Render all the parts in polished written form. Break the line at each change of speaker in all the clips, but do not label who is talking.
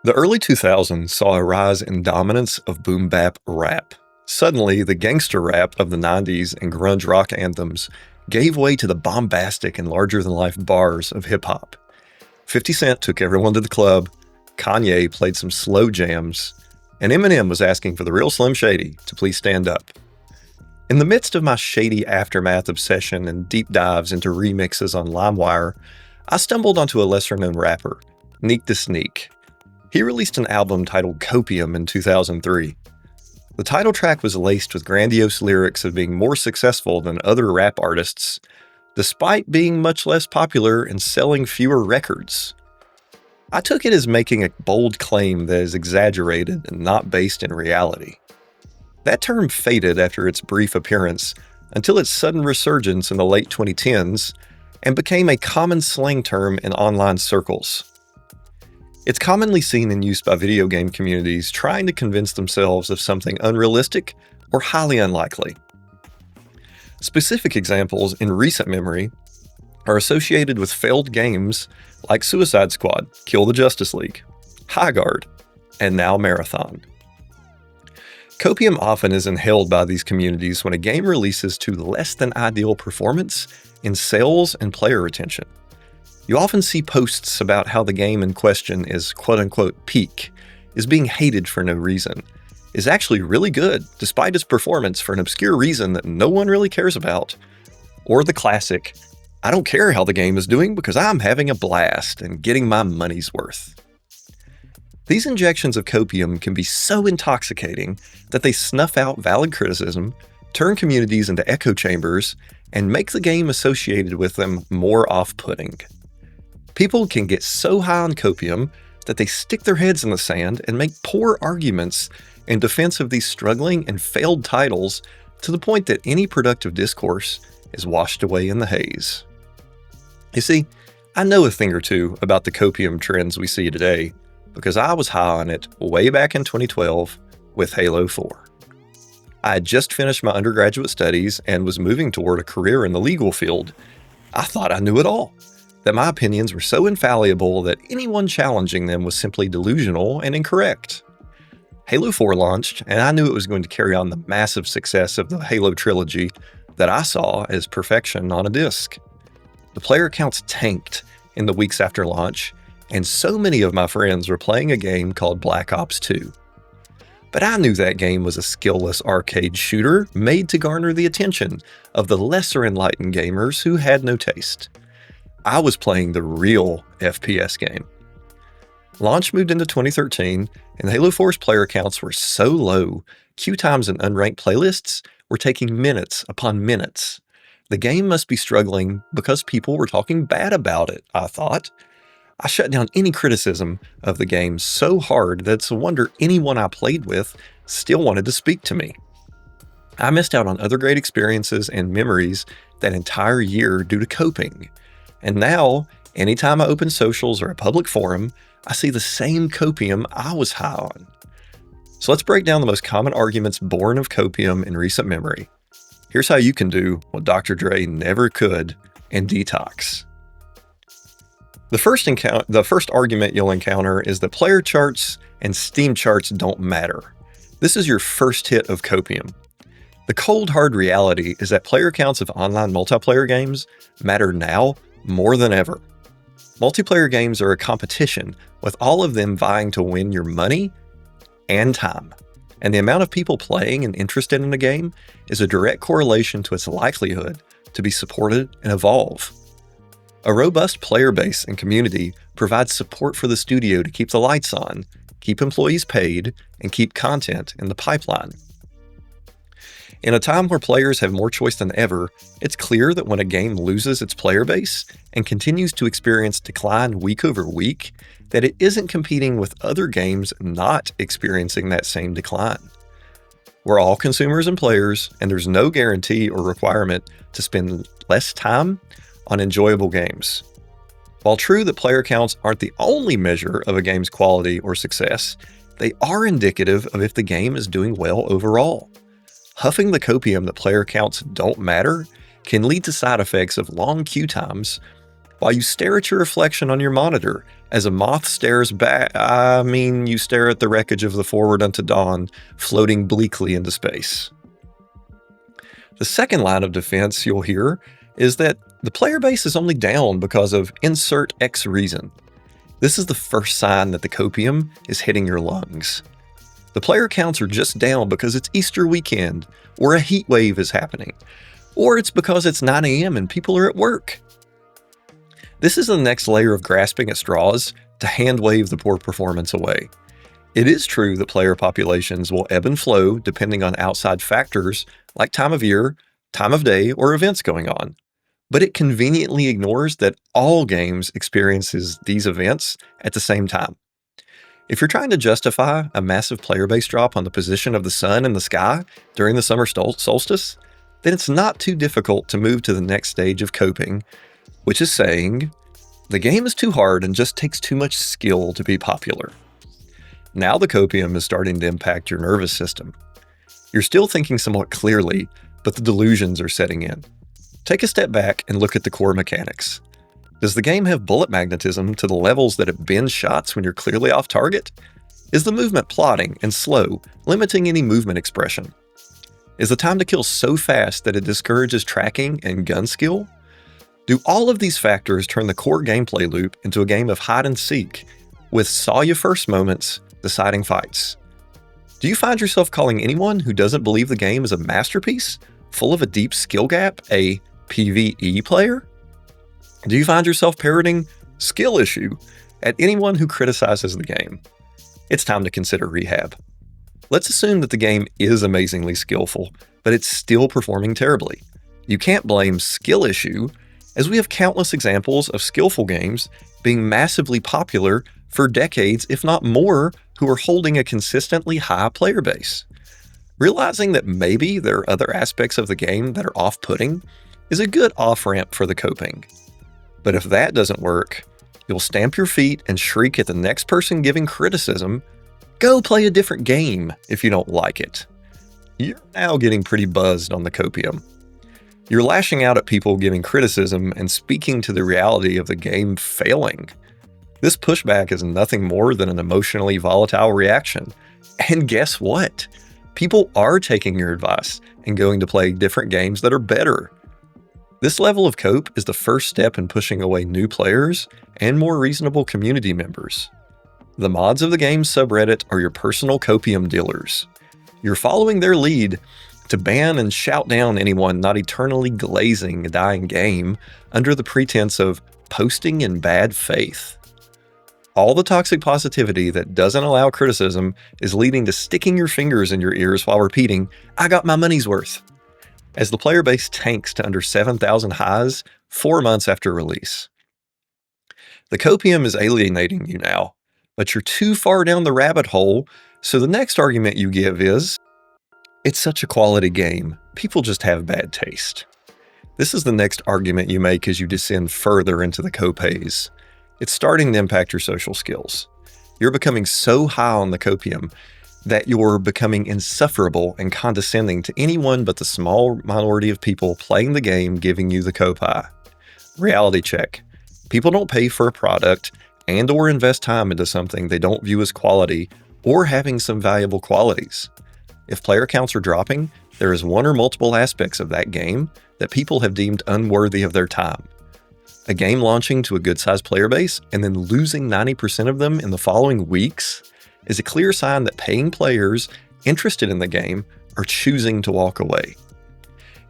The early 2000s saw a rise in dominance of boom bap rap. Suddenly, the gangster rap of the 90s and grunge rock anthems gave way to the bombastic and larger-than-life bars of hip-hop. 50 Cent took everyone to the club, Kanye played some slow jams, and Eminem was asking for the real Slim Shady to please stand up. In the midst of my shady aftermath obsession and deep dives into remixes on LimeWire, I stumbled onto a lesser-known rapper, Neek the Sneak. He released an album titled Copium in 2003. The title track was laced with grandiose lyrics of being more successful than other rap artists, despite being much less popular and selling fewer records. I took it as making a bold claim that is exaggerated and not based in reality. That term faded after its brief appearance until its sudden resurgence in the late 2010s and became a common slang term in online circles. It's commonly seen in use by video game communities trying to convince themselves of something unrealistic or highly unlikely. Specific examples in recent memory are associated with failed games like Suicide Squad, Kill the Justice League, High Guard, and now Marathon. Copium often is inhaled by these communities when a game releases to less than ideal performance in sales and player retention. You often see posts about how the game in question is quote-unquote peak, is being hated for no reason, is actually really good despite its performance for an obscure reason that no one really cares about, or the classic, I don't care how the game is doing because I'm having a blast and getting my money's worth. These injections of copium can be so intoxicating that they snuff out valid criticism, turn communities into echo chambers, and make the game associated with them more off-putting. People can get so high on copium that they stick their heads in the sand and make poor arguments in defense of these struggling and failed titles to the point that any productive discourse is washed away in the haze. You see, I know a thing or two about the copium trends we see today because I was high on it way back in 2012 with Halo 4. I had just finished my undergraduate studies and was moving toward a career in the legal field. I thought I knew it all, that my opinions were so infallible that anyone challenging them was simply delusional and incorrect. Halo 4 launched, and I knew it was going to carry on the massive success of the Halo trilogy that I saw as perfection on a disc. The player counts tanked in the weeks after launch, and so many of my friends were playing a game called Black Ops 2. But I knew that game was a skillless arcade shooter made to garner the attention of the lesser enlightened gamers who had no taste. I was playing the real FPS game. Launch moved into 2013, and Halo 4's player counts were so low, queue times in unranked playlists were taking minutes upon minutes. The game must be struggling because people were talking bad about it, I thought. I shut down any criticism of the game so hard that it's a wonder anyone I played with still wanted to speak to me. I missed out on other great experiences and memories that entire year due to coping. And now, anytime I open socials or a public forum, I see the same copium I was high on. So let's break down the most common arguments born of copium in recent memory. Here's how you can do what Dr. Dre never could in Detox. The first argument you'll encounter is that player charts and Steam charts don't matter. This is your first hit of copium. The cold hard reality is that player counts of online multiplayer games matter now more than ever. Multiplayer games are a competition, with all of them vying to win your money and time. And the amount of people playing and interested in a game is a direct correlation to its likelihood to be supported and evolve. A robust player base and community provides support for the studio to keep the lights on, keep employees paid, and keep content in the pipeline. In a time where players have more choice than ever, it's clear that when a game loses its player base and continues to experience decline week over week, that it isn't competing with other games not experiencing that same decline. We're all consumers and players, and there's no guarantee or requirement to spend less time on enjoyable games. While true that player counts aren't the only measure of a game's quality or success, they are indicative of if the game is doing well overall. Huffing the copium that player counts don't matter can lead to side effects of long queue times, while you stare at your reflection on your monitor as a moth stares back. You stare at the wreckage of the Forward Unto Dawn floating bleakly into space. The second line of defense you'll hear is that the player base is only down because of insert X reason. This is the first sign that the copium is hitting your lungs. The player counts are just down because it's Easter weekend, or a heat wave is happening, or it's because it's 9 a.m. and people are at work. This is the next layer of grasping at straws to hand-wave the poor performance away. It is true that player populations will ebb and flow depending on outside factors like time of year, time of day, or events going on. But it conveniently ignores that all games experiences these events at the same time. If you're trying to justify a massive player base drop on the position of the sun in the sky during the summer solstice, then it's not too difficult to move to the next stage of coping, which is saying, the game is too hard and just takes too much skill to be popular. Now the copium is starting to impact your nervous system. You're still thinking somewhat clearly, but the delusions are setting in. Take a step back and look at the core mechanics. Does the game have bullet magnetism to the levels that it bends shots when you're clearly off target? Is the movement plodding and slow, limiting any movement expression? Is the time to kill so fast that it discourages tracking and gun skill? Do all of these factors turn the core gameplay loop into a game of hide and seek, with saw you first moments deciding fights? Do you find yourself calling anyone who doesn't believe the game is a masterpiece, full of a deep skill gap, a PvE player? Do you find yourself parroting skill issue at anyone who criticizes the game? It's time to consider rehab. Let's assume that the game is amazingly skillful, but it's still performing terribly. You can't blame skill issue, as we have countless examples of skillful games being massively popular for decades, if not more, who are holding a consistently high player base. Realizing that maybe there are other aspects of the game that are off-putting is a good off-ramp for the coping. But if that doesn't work, you'll stamp your feet and shriek at the next person giving criticism, go play a different game if you don't like it. You're now getting pretty buzzed on the copium. You're lashing out at people giving criticism and speaking to the reality of the game failing. This pushback is nothing more than an emotionally volatile reaction. And guess what? People are taking your advice and going to play different games that are better. This level of cope is the first step in pushing away new players and more reasonable community members. The mods of the game's subreddit are your personal copium dealers. You're following their lead to ban and shout down anyone not eternally glazing a dying game under the pretense of posting in bad faith. All the toxic positivity that doesn't allow criticism is leading to sticking your fingers in your ears while repeating, "I got my money's worth," as the player base tanks to under 7,000 highs 4 months after release. The copium is alienating you now, but you're too far down the rabbit hole, so the next argument you give is, it's such a quality game, people just have bad taste. This is the next argument you make as you descend further into the cope haze. It's starting to impact your social skills. You're becoming so high on the copium that you're becoming insufferable and condescending to anyone but the small minority of people playing the game giving you the copi. Reality check. People don't pay for a product and or invest time into something they don't view as quality or having some valuable qualities. If player counts are dropping, there is one or multiple aspects of that game that people have deemed unworthy of their time. A game launching to a good-sized player base and then losing 90% of them in the following weeks is a clear sign that paying players interested in the game are choosing to walk away.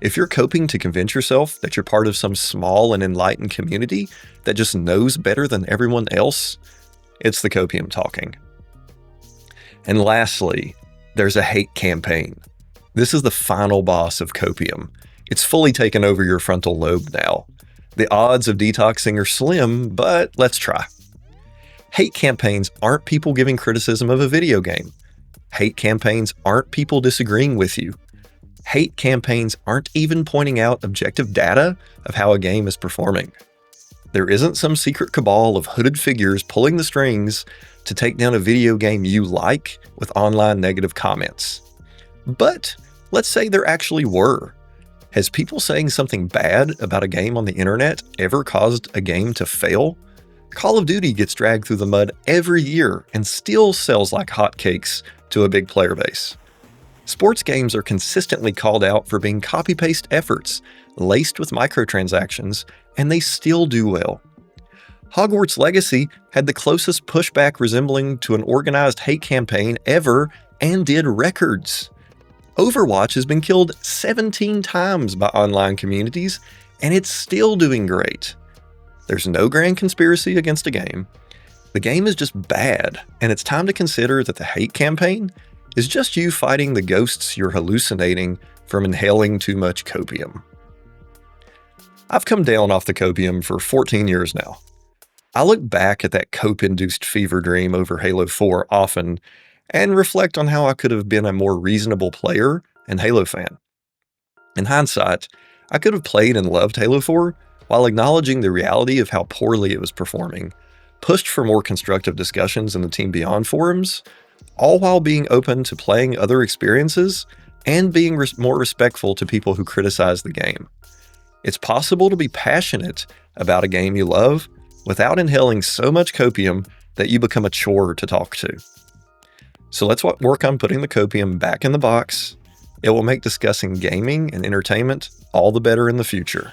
If you're coping to convince yourself that you're part of some small and enlightened community that just knows better than everyone else, it's the copium talking. And lastly, there's a hate campaign. This is the final boss of copium. It's fully taken over your frontal lobe now. The odds of detoxing are slim, but let's try. Hate campaigns aren't people giving criticism of a video game. Hate campaigns aren't people disagreeing with you. Hate campaigns aren't even pointing out objective data of how a game is performing. There isn't some secret cabal of hooded figures pulling the strings to take down a video game you like with online negative comments. But let's say there actually were. Has people saying something bad about a game on the internet ever caused a game to fail? Call of Duty gets dragged through the mud every year and still sells like hotcakes to a big player base. Sports games are consistently called out for being copy-paste efforts, laced with microtransactions, and they still do well. Hogwarts Legacy had the closest pushback resembling to an organized hate campaign ever and did records. Overwatch has been killed 17 times by online communities, and it's still doing great. There's no grand conspiracy against a game. The game is just bad, and it's time to consider that the hate campaign is just you fighting the ghosts you're hallucinating from inhaling too much copium. I've come down off the copium for 14 years now. I look back at that cope-induced fever dream over Halo 4 often and reflect on how I could have been a more reasonable player and Halo fan. In hindsight, I could have played and loved Halo 4 while acknowledging the reality of how poorly it was performing, pushed for more constructive discussions in the Team Beyond forums, all while being open to playing other experiences and being more respectful to people who criticize the game. It's possible to be passionate about a game you love without inhaling so much copium that you become a chore to talk to. So let's work on putting the copium back in the box. It will make discussing gaming and entertainment all the better in the future.